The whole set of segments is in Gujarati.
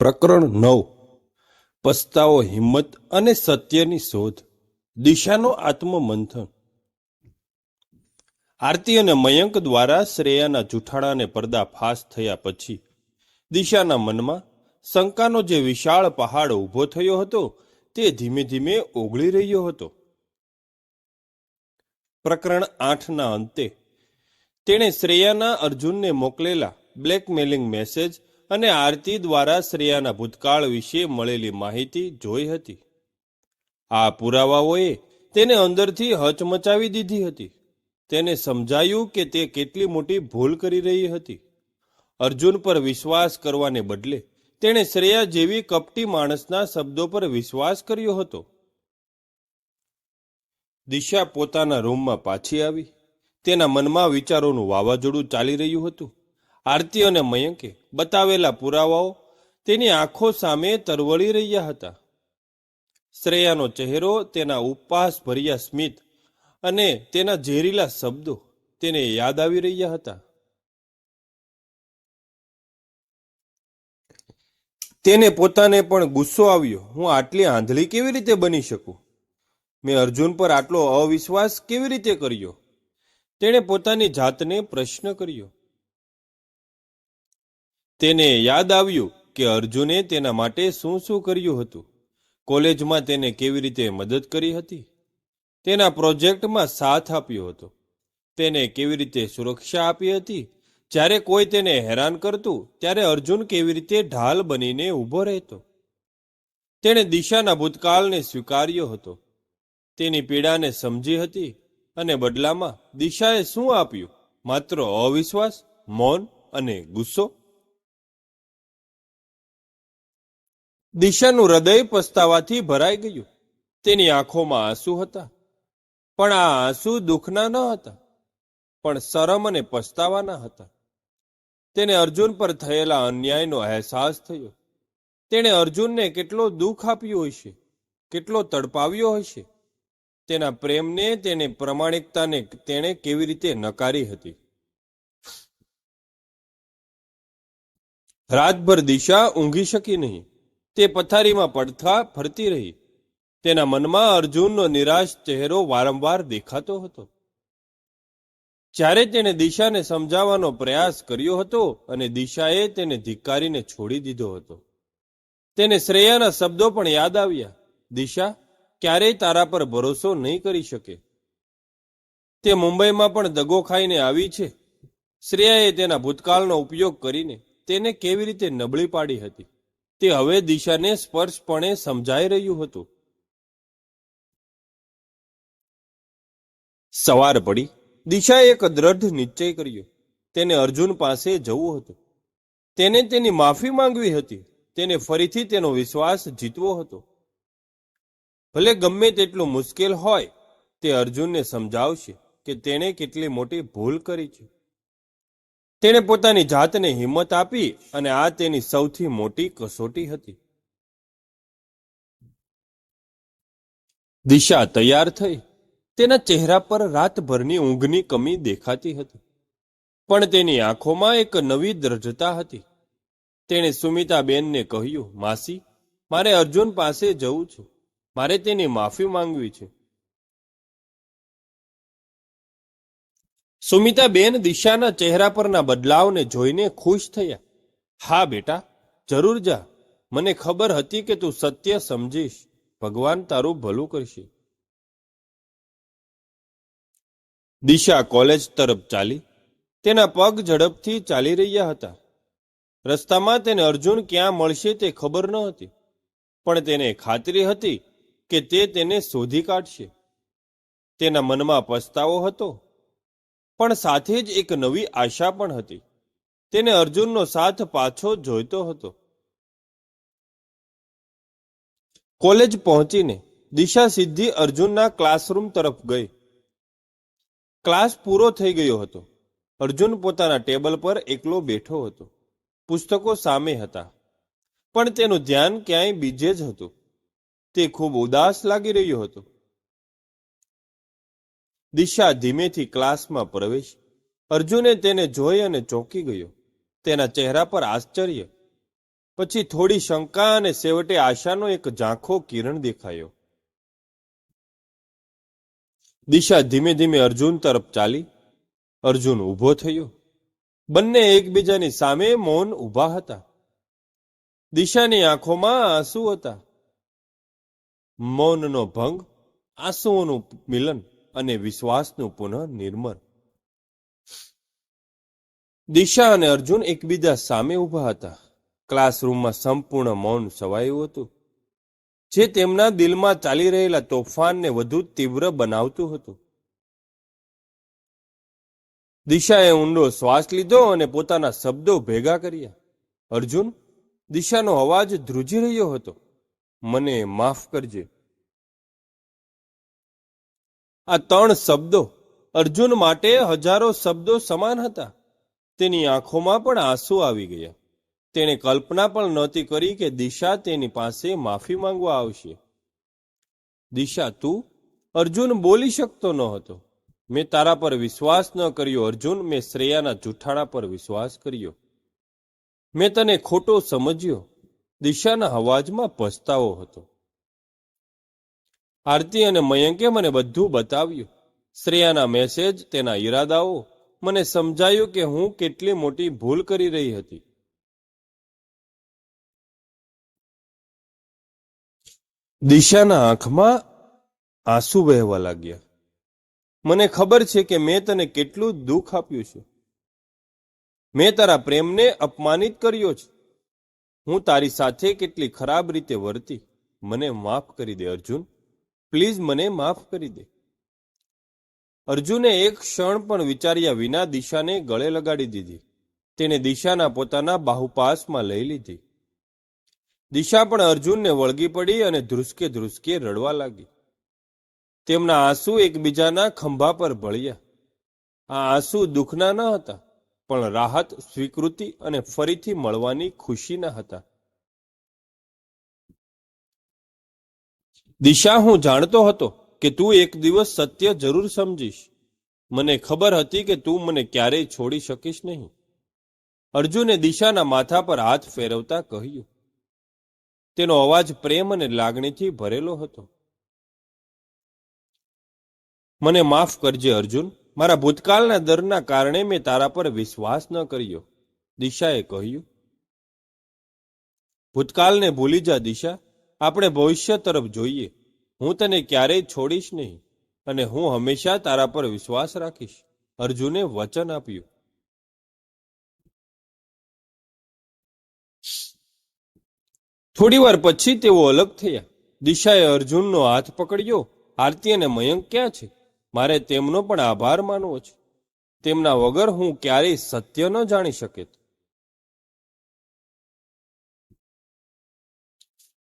પ્રકરણ 9 પસ્તાવો, હિંમત અને સત્યની શોધ. દિશાનો આત્મમંથન. આરતી અને મયંક દ્વારા શ્રેયાના જૂઠાણાને પર્દાફાશ થયા પછી દિશાના મનમાં શંકાનો જે વિશાળ પહાડ ઊભો થયો હતો તે ધીમે ધીમે ઓગળી રહ્યો હતો. પ્રકરણ 8ના અંતે તેણે શ્રેયાના અર્જુનને મોકલેલા બ્લેકમેલિંગ મેસેજ અને આરતી દ્વારા શ્રેયાના ભૂતકાળ વિશે મળેલી માહિતી જોઈ હતી. આ પુરાવાઓએ તેને અંદરથી હચમચાવી દીધી હતી. તેને સમજાયું કે તે કેટલી મોટી ભૂલ કરી રહી હતી. અર્જુન પર વિશ્વાસ કરવાને બદલે તેણે શ્રેયા જેવી કપટી માણસના શબ્દો પર વિશ્વાસ કર્યો હતો. દિશા પોતાના રૂમમાં પાછી આવી. તેના મનમાં વિચારોનું વાવાઝોડું ચાલી રહ્યું હતું. આરતી અને મયંકે બતાવેલા પુરાવાઓ તેની આંખો સામે તરવળી રહ્યા હતા. શ્રેયાનો ચહેરો, તેના ઉપહાસ ભર્યા સ્મિત અને તેના ઝેરીલા શબ્દો તેને યાદ આવી રહ્યા હતા. તેને પોતાને પણ ગુસ્સો આવ્યો. હું આટલી આંધળી કેવી રીતે બની શકું? મેં અર્જુન પર આટલો અવિશ્વાસ કેવી રીતે કર્યો? તેણે પોતાની જાતને પ્રશ્ન કર્યો. તેને યાદ આવ્યું કે અર્જુને તેના માટે શું શું કર્યું હતું. કોલેજમાં તેને કેવી રીતે મદદ કરી હતી. તેના પ્રોજેક્ટમાં સાથ આપ્યો હતો. તેને કેવી રીતે સુરક્ષા આપી હતી. જ્યારે કોઈ તેને હેરાન કરતું ત્યારે અર્જુન કેવી રીતે ઢાલ બનીને ઊભો રહેતો. તેણે દિશાના ભૂતકાળને સ્વીકાર્યો હતો. તેની પીડાને સમજી હતી અને બદલામાં દિશાએ શું આપ્યું? માત્ર અવિશ્વાસ, મૌન અને ગુસ્સો. દિશાનું હૃદય પસ્તાવાથી ભરાઈ ગયું. તેની આંખોમાં આંસુ હતા, પણ આ આંસુ દુઃખના ન હતા, પણ શરમ અને પસ્તાવાના હતા. તેને અર્જુન પર થયેલા અન્યાયનો અહેસાસ થયો. તેણે અર્જુનને કેટલો દુઃખ આપ્યું હશે, કેટલો તડપાવ્યો હશે. તેના પ્રેમને, તેની પ્રમાણિકતાને તેણે કેવી રીતે નકારી હતી. રાતભર દિશા ઊંઘી શકી નહીં. તે પથારીમાં પડખા ફરતી રહી. તેના મનમાં અર્જુનનો નિરાશ ચહેરો વારંવાર દેખાતો હતો. જ્યારે તેણે દિશાને સમજાવવાનો પ્રયાસ કર્યો હતો અને દિશાએ તેને ધિક્કારીને છોડી દીધો હતો. તેને શ્રેયાના શબ્દો પણ યાદ આવ્યા. દિશા ક્યારેય તારા પર ભરોસો નહીં કરી શકે. તે મુંબઈમાં પણ દગો ખાઈને આવી છે. શ્રેયાએ તેના ભૂતકાળનો ઉપયોગ કરીને તેને કેવી રીતે નબળી પાડી હતી તે હવે દિશાને સ્પષ્ટપણે સમજાઈ રહ્યું હતું. સવાર પડી. દિશાએ એક દ્રઢ નિશ્ચય કર્યો. તેને અર્જુન પાસે જવું હતું. તેને તેની માફી માંગવી હતી. તેને ફરીથી તેનો વિશ્વાસ જીતવો હતો. ભલે ગમે તેટલું મુશ્કેલ હોય, તે અર્જુનને સમજાવશે કે તેણે કેટલી મોટી ભૂલ કરી છે. તેણે પોતાની જાતને હિંમત આપી અને આ તેની સૌથી મોટી કસોટી હતી. દિશા તૈયાર થઈ. તેના ચહેરા પર રાતભરની ઊંઘની કમી દેખાતી હતી, પણ તેની આંખોમાં એક નવી દ્રઢતા હતી. તેણે સુમિતાબેનને કહ્યું, માસી, મારે અર્જુન પાસે જવું છે. મારે તેની માફી માંગવી છે. સુમિતાબેન દિશાના ચહેરા પરના બદલાવને જોઈને ખુશ થયા. હા બેટા, જરૂર જા. મને ખબર હતી કે તું સત્ય સમજીશ. ભગવાન તારું ભલું કરશે. દિશા કોલેજ તરફ ચાલી. તેના પગ ઝડપથી ચાલી રહ્યા હતા. રસ્તામાં તેને અર્જુન ક્યાં મળશે તે ખબર ન હતી, પણ તેને ખાતરી હતી કે તે તેને શોધી કાઢશે. તેના મનમાં પસ્તાવો હતો, પણ સાથે જ એક નવી આશા પણ હતી. તેને અર્જુનનો સાથ પાછો જોઈતો હતો. કોલેજ પહોંચીને દિશા સીધી અર્જુનના ક્લાસરૂમ તરફ ગઈ. ક્લાસ પૂરો થઈ ગયો હતો. અર્જુન પોતાના ટેબલ પર એકલો બેઠો હતો. પુસ્તકો સામે હતા, પણ તેનું ધ્યાન ક્યાંય બીજે જ હતું. તે ખૂબ ઉદાસ લાગી રહ્યો હતો. દિશા ધીમેથી ક્લાસમાં પ્રવેશી. અર્જુને તેને જોઈ અને ચોંકી ગયો. તેના ચહેરા પર આશ્ચર્ય પછી થોડી શંકા અને છેવટે આશાનો એક ઝાંખો કિરણ દેખાયો. દિશા ધીમે ધીમે અર્જુન તરફ ચાલી. અર્જુન ઊભો થયો. બંને એકબીજાની સામે મૌન ઊભા હતા. દિશાની આંખોમાં આંસુ હતા. મૌનનો ભંગ, આંસુઓનું મિલન અને વિશ્વાસનું પુનઃ નિર્મળ. દિશા અને અર્જુન એકબીજા સામે ઊભા હતા. ક્લાસરૂમમાં સંપૂર્ણ મૌન છવાયું હતું, જે તેમના દિલમાં ચાલી રહેલા તોફાનને વધુ તીવ્ર બનાવતું હતું. દિશાએ ઊંડો શ્વાસ લીધો અને પોતાના શબ્દો ભેગા કર્યા. અર્જુન, દિશાનો અવાજ ધ્રુજી રહ્યો હતો. મને માફ કરજે. આ 3 શબ્દો અર્જુન માટે હજારો શબ્દો સમાન હતા. તેની આંખોમાં પણ આંસુ આવી ગયા. તેણે કલ્પના પણ નહોતી કરી કે દિશા તેની પાસે માફી માંગવા આવશે. દિશા, તું? અર્જુન બોલી શકતો ન હતો. મેં તારા પર વિશ્વાસ ન કર્યો અર્જુન. મેં શ્રેયાના જૂઠાણા પર વિશ્વાસ કર્યો. મેં તને ખોટો સમજ્યો. દિશાના અવાજમાં પસ્તાવો હતો. આરતી અને મયંકે મને બધું બતાવ્યું. શ્રેયાના મેસેજ, તેના ઈરાદાઓ. મને સમજાયું કે હું કેટલી મોટી ભૂલ કરી રહી હતી. દિશાના આંખમાં આંસુ વહેવા લાગ્યા. મને ખબર છે કે મેં તને કેટલું દુઃખ આપ્યું છે. મેં તારા પ્રેમને અપમાનિત કર્યો છે. હું તારી સાથે કેટલી ખરાબ રીતે વર્તી. મને માફ કરી દે અર્જુન. પ્લીઝ મને માફ કરી દે. અર્જુને એક ક્ષણ પણ વિચાર્યા વિના દિશાને ગળે લગાડી દીધી. તેણે દિશાના પોતાના બાહુપાસમાં લઈ લીધી. દિશા પણ અર્જુનને વળગી પડી અને ધ્રુસકે ધ્રુસકે રડવા લાગી. તેમના આંસુ એકબીજાના ખંભા પર ભળ્યા. આ આંસુ દુઃખના ન હતા, પણ રાહત, સ્વીકૃતિ અને ફરીથી મળવાની ખુશીના હતા. દિશા, હું જાણતો હતો કે તું એક દિવસ સત્ય જરૂર સમજીશ. મને ખબર હતી કે તું મને ક્યારેય છોડી શકીશ નહીં. અર્જુને દિશાના માથા પર હાથ ફેરવતા કહ્યું. તેનો અવાજ પ્રેમ અને લાગણીથી ભરેલો હતો. મને માફ કરજે અર્જુન. મારા ભૂતકાળના દરના કારણે મેં તારા પર વિશ્વાસ ન કર્યો. દિશાએ કહ્યું. ભૂતકાળને ભૂલી જા દિશા. આપણે ભવિષ્ય તરફ જોઈએ. હું તને ક્યારેય છોડીશ નહીં અને હું હંમેશા તારા પર વિશ્વાસ રાખીશ. અર્જુને વચન આપ્યું. થોડી વાર પછી તેઓ અલગ થયા. દિશાએ અર્જુનનો હાથ પકડ્યો. આરતી અને મયંક ક્યાં છે? મારે તેમનો પણ આભાર માનવો છે. તેમના વગર હું ક્યારેય સત્ય ન જાણી શકેત.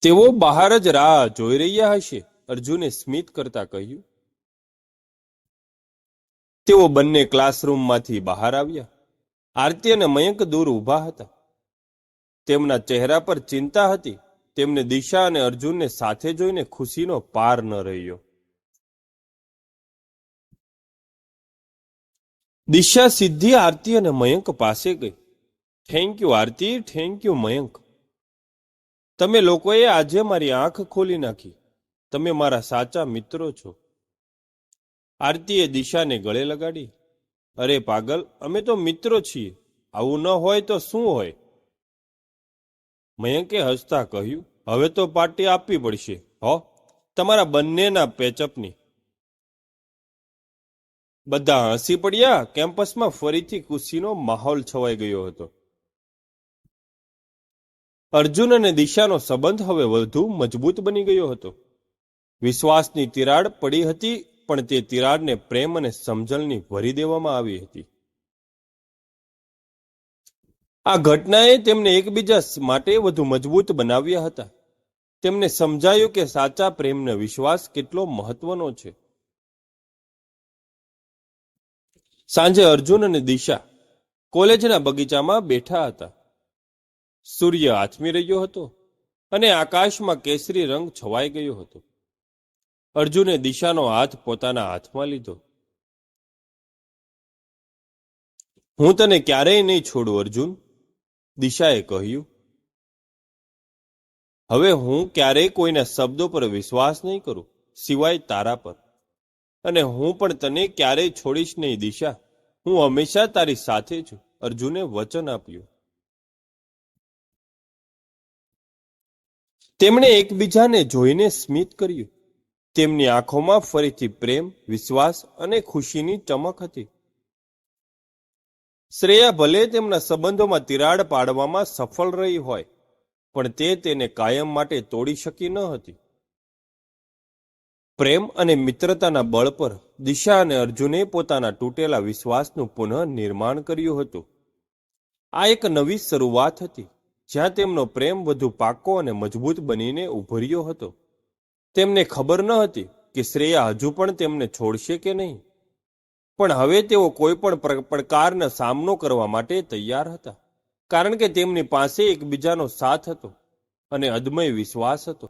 તેઓ બહાર જ રાહ જોઈ રહ્યા હશે, અર્જુને સ્મિત કરતા કહ્યું. તેઓ બંને ક્લાસરૂમમાંથી બહાર આવ્યા. આરતી અને મયંક દૂર ઊભા હતા. તેમના ચહેરા પર ચિંતા હતી. તેમને દિશા અને અર્જુનને સાથે જોઈને ખુશીનો પાર ન રહ્યો. દિશા સીધી આરતી અને મયંક પાસે ગઈ. Thank you Aarti, thank you Mayank. તમે લોકોએ આજે મારી આંખ ખોલી નાખી. તમે મારા સાચા મિત્રો છો. આરતીએ દિશાને ગળે લગાડી. અરે પાગલ, અમે તો મિત્રો છીએ. આવું ન હોય તો શું હોય? મયંકે હસતા કહ્યું. હવે તો પાર્ટી આપવી પડશે હો, તમારા બંનેના પેચઅપની. બધા હસી પડ્યા. કેમ્પસમાં ફરીથી ખુશીનો માહોલ છવાઈ ગયો હતો. અર્જુન અને દિશાનો સંબંધ હવે વધુ મજબૂત બની ગયો હતો. વિશ્વાસની તિરાડ પડી હતી, પણ તે તિરાડને પ્રેમ અને સમજણની ભરી દેવામાં આવી હતી. આ ઘટનાએ તેમને એકબીજા માટે વધુ મજબૂત બનાવ્યા હતા. તેમને સમજાયું કે સાચા પ્રેમનો વિશ્વાસ કેટલો મહત્વનો છે. સાંજે અર્જુન અને દિશા કોલેજના બગીચામાં બેઠા હતા. સૂર્ય આથમી રહ્યો હતો અને આકાશમાં કેસરી રંગ છવાઈ ગયો હતો. અર્જુને દિશાનો હાથ પોતાના હાથમાં લીધો. હું તને ક્યારેય નહીં છોડું અર્જુન, દિશાએ કહ્યું. હવે હું ક્યારેય કોઈના શબ્દો પર વિશ્વાસ નહીં કરું, સિવાય તારા પર. અને હું પણ તને ક્યારેય છોડીશ નહીં દિશા. હું હંમેશા તારી સાથે છું, અર્જુને વચન આપ્યું. તેમણે એકબીજાને જોઈને સ્મિત કર્યું. તેમની આંખોમાં ફરીથી પ્રેમ, વિશ્વાસ અને ખુશીની ચમક હતી. શ્રેયા ભલે તેમના સંબંધોમાં તિરાડ પાડવામાં સફળ રહી હોય, પણ તે તેને કાયમ માટે તોડી શકી ન હતી. પ્રેમ અને મિત્રતાના બળ પર દિશા અને અર્જુને પોતાના તૂટેલા વિશ્વાસનું પુનઃ નિર્માણ કર્યું હતું. આ એક નવી શરૂઆત હતી, જ્યાં તેમનો પ્રેમ વધુ પાકો અને મજબૂત બનીને ઉભર્યો હતો. તેમને ખબર ન હતી કે શ્રેયા હજુ પણ તેમને છોડશે કે નહીં, પણ હવે તેઓ કોઈ પણ પડકારનો સામનો કરવા માટે તૈયાર હતા, કારણ કે તેમની પાસે એકબીજાનો સાથ હતો અને અદમ્ય વિશ્વાસ હતો.